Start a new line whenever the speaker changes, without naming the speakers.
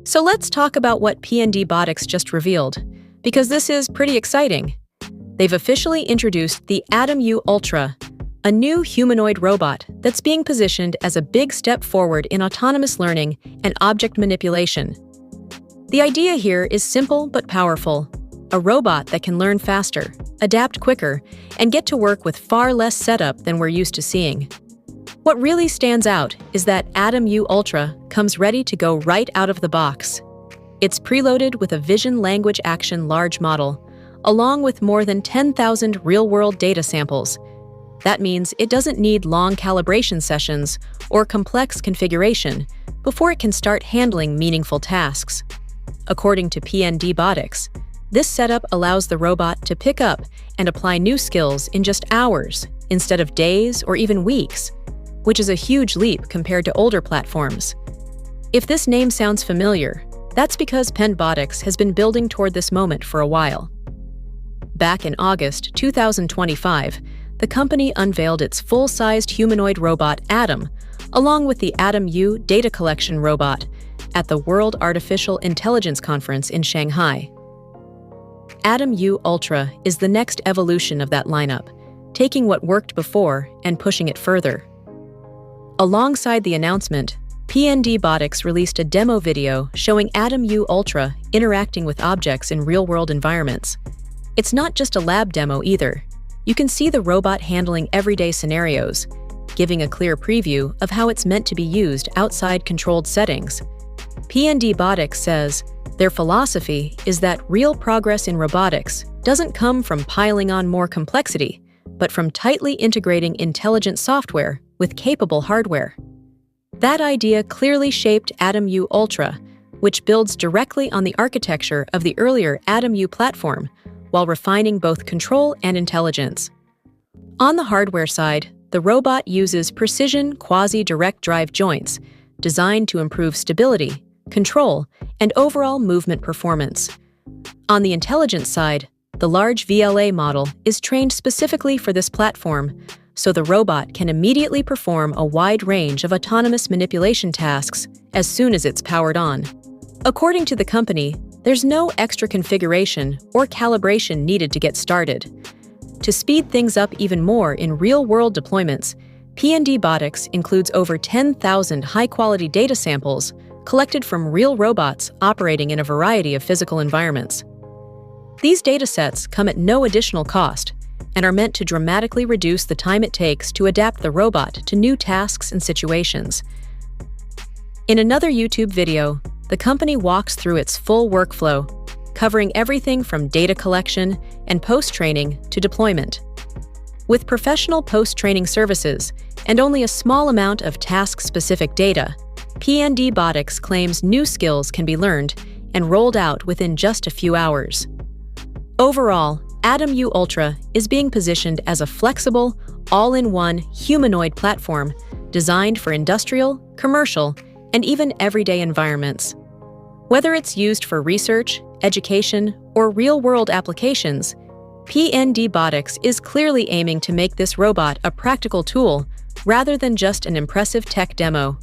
So let's talk about what PNDbotics just revealed, because this is pretty exciting. They've officially introduced the Atom U Ultra, a new humanoid robot that's being positioned as a big step forward in autonomous learning and object manipulation. The idea here is simple but powerful: a robot that can learn faster, adapt quicker, and get to work with far less setup than we're used to seeing. What really stands out is that Atom U Ultra comes ready to go right out of the box. It's preloaded with a vision language action large model, along with more than 10,000 real-world data samples. That means it doesn't need long calibration sessions or complex configuration before it can start handling meaningful tasks. According to PNDbotics, this setup allows the robot to pick up and apply new skills in just hours instead of days or even weeks, which is a huge leap compared to older platforms. If this name sounds familiar, that's because PNDbotics has been building toward this moment for a while. Back in August 2025, the company unveiled its full-sized humanoid robot Atom, along with the Atom U data collection robot, at the World Artificial Intelligence Conference in Shanghai. Atom U Ultra is the next evolution of that lineup, taking what worked before and pushing it further. Alongside the announcement, PNDbotics released a demo video showing Atom U Ultra interacting with objects in real-world environments. It's not just a lab demo either. You can see the robot handling everyday scenarios, giving a clear preview of how it's meant to be used outside controlled settings. PNDbotics says their philosophy is that real progress in robotics doesn't come from piling on more complexity, but from tightly integrating intelligent software with capable hardware. That idea clearly shaped Atom U Ultra, which builds directly on the architecture of the earlier Atom U platform, while refining both control and intelligence. On the hardware side, the robot uses precision quasi-direct drive joints designed to improve stability, control, and overall movement performance. On the intelligence side, the large VLA model is trained specifically for this platform, so the robot can immediately perform a wide range of autonomous manipulation tasks as soon as it's powered on. According to the company, there's no extra configuration or calibration needed to get started. To speed things up even more in real-world deployments, PNDbotics includes over 10,000 high-quality data samples collected from real robots operating in a variety of physical environments. These datasets come at no additional cost and are meant to dramatically reduce the time it takes to adapt the robot to new tasks and situations. In another YouTube video, the company walks through its full workflow, covering everything from data collection and post-training to deployment. With professional post-training services and only a small amount of task-specific data, PNDbotics claims new skills can be learned and rolled out within just a few hours. Overall, Atom U Ultra is being positioned as a flexible, all-in-one humanoid platform designed for industrial, commercial, and even everyday environments. Whether it's used for research, education, or real-world applications, PNDbotics is clearly aiming to make this robot a practical tool rather than just an impressive tech demo.